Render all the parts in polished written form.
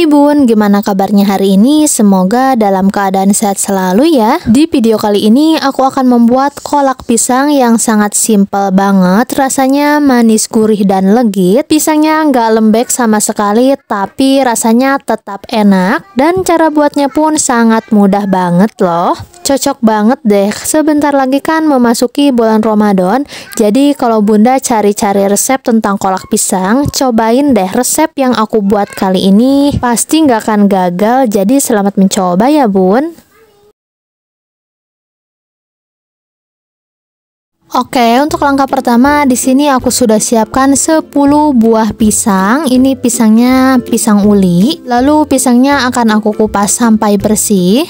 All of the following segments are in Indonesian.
Hai Bun, gimana kabarnya hari ini? Semoga dalam keadaan sehat selalu ya. Di video kali ini aku akan membuat kolak pisang yang sangat simpel banget. Rasanya manis, gurih, dan legit. Pisangnya nggak lembek sama sekali, tapi rasanya tetap enak. Dan cara buatnya pun sangat mudah banget loh. Cocok banget deh, sebentar lagi kan memasuki bulan Ramadan. Jadi kalau Bunda cari-cari resep tentang kolak pisang, cobain deh resep yang aku buat kali ini. Pasti nggak akan gagal, jadi selamat mencoba ya Bun. Oke, untuk langkah pertama di sini aku sudah siapkan 10 buah pisang. Ini pisangnya pisang uli. Lalu pisangnya akan aku kupas sampai bersih.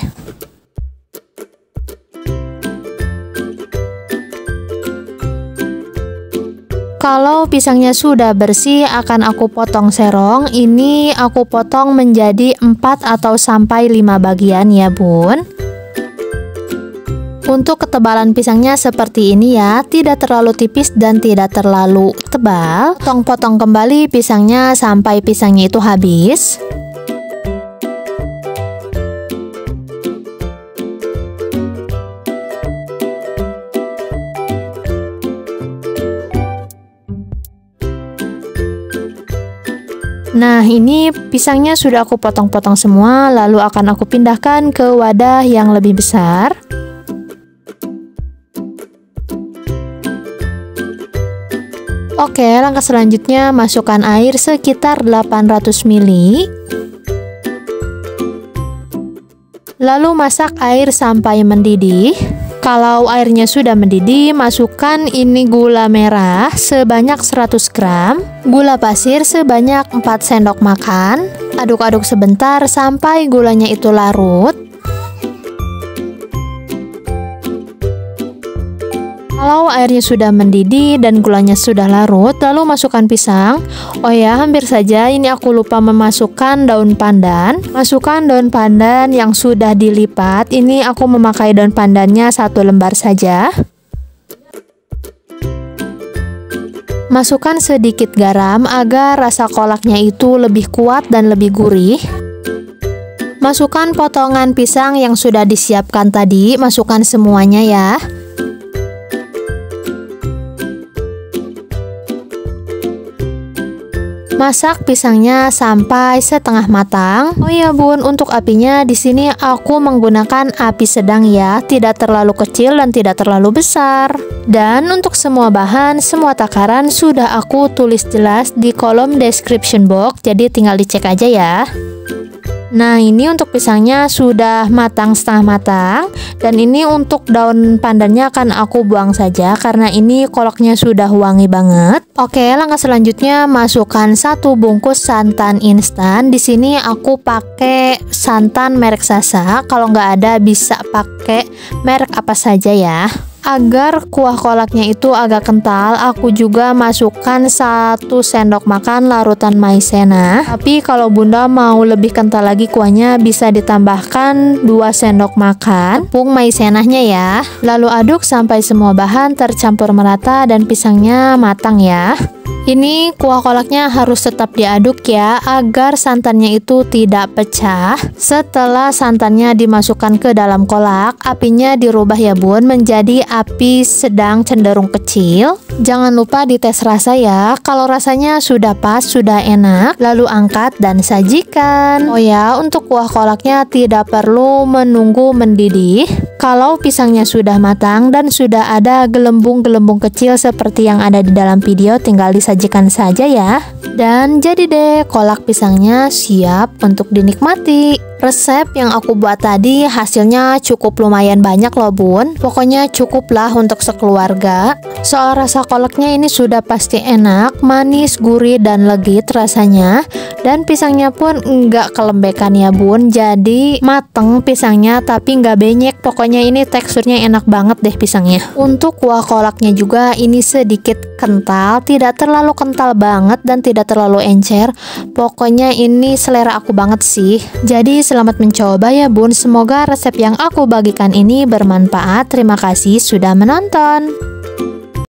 Kalau pisangnya sudah bersih akan aku potong serong. Ini aku potong menjadi 4 atau sampai 5 bagian ya Bun. Untuk ketebalan pisangnya seperti ini ya, tidak terlalu tipis dan tidak terlalu tebal. Potong-potong kembali pisangnya sampai pisangnya itu habis. Nah, ini pisangnya sudah aku potong-potong semua, lalu akan aku pindahkan ke wadah yang lebih besar. Oke, langkah selanjutnya masukkan air sekitar 800 ml. Lalu masak air sampai mendidih. Kalau airnya sudah mendidih, masukkan ini gula merah sebanyak 100 gram, gula pasir sebanyak 4 sendok makan. Aduk-aduk sebentar sampai gulanya itu larut. Kalau airnya sudah mendidih dan gulanya sudah larut, lalu masukkan pisang. Oh ya, hampir saja ini aku lupa memasukkan daun pandan. Masukkan daun pandan yang sudah dilipat. Ini aku memakai daun pandannya 1 lembar saja. Masukkan sedikit garam agar rasa kolaknya itu lebih kuat dan lebih gurih. Masukkan potongan pisang yang sudah disiapkan tadi, masukkan semuanya ya. Masak pisangnya sampai setengah matang. Oh iya Bun, untuk apinya di sini aku menggunakan api sedang ya, tidak terlalu kecil dan tidak terlalu besar. Dan untuk semua bahan, semua takaran sudah aku tulis jelas di kolom description box, jadi tinggal dicek aja ya. Nah, ini untuk pisangnya sudah matang setengah matang. Dan ini untuk daun pandannya akan aku buang saja karena ini kolaknya sudah wangi banget. Oke, langkah selanjutnya masukkan 1 bungkus santan instan. Di sini aku pakai santan merek Sasa. Kalau nggak ada bisa pakai merek apa saja ya. Agar kuah kolaknya itu agak kental, aku juga masukkan 1 sendok makan larutan maizena. Tapi kalau Bunda mau lebih kental lagi kuahnya, bisa ditambahkan 2 sendok makan tepung maizenanya ya. Lalu aduk sampai semua bahan tercampur merata dan pisangnya matang ya. Ini kuah kolaknya harus tetap diaduk ya, agar santannya itu tidak pecah. Setelah santannya dimasukkan ke dalam kolak, apinya dirubah ya Bun menjadi api sedang cenderung kecil. Jangan lupa dites rasa ya. Kalau rasanya sudah pas, sudah enak, lalu angkat dan sajikan. Oh ya, untuk kuah kolaknya tidak perlu menunggu mendidih. Kalau pisangnya sudah matang dan sudah ada gelembung-gelembung kecil seperti yang ada di dalam video, tinggal disajikan saja ya. Dan jadi deh, kolak pisangnya siap untuk dinikmati. Resep yang aku buat tadi hasilnya cukup lumayan banyak loh Bun. Pokoknya cukup lah untuk sekeluarga. Soal rasa kolaknya ini sudah pasti enak, manis, gurih, dan legit rasanya. Dan pisangnya pun nggak kelembekan ya Bun. Jadi mateng pisangnya tapi nggak benyek. Pokoknya ini teksturnya enak banget deh pisangnya. Untuk kuah kolaknya juga ini sedikit kental, tidak terlalu kental banget dan tidak terlalu encer. Pokoknya ini selera aku banget sih. Jadi selamat mencoba ya Bun. Semoga resep yang aku bagikan ini bermanfaat. Terima kasih sudah menonton.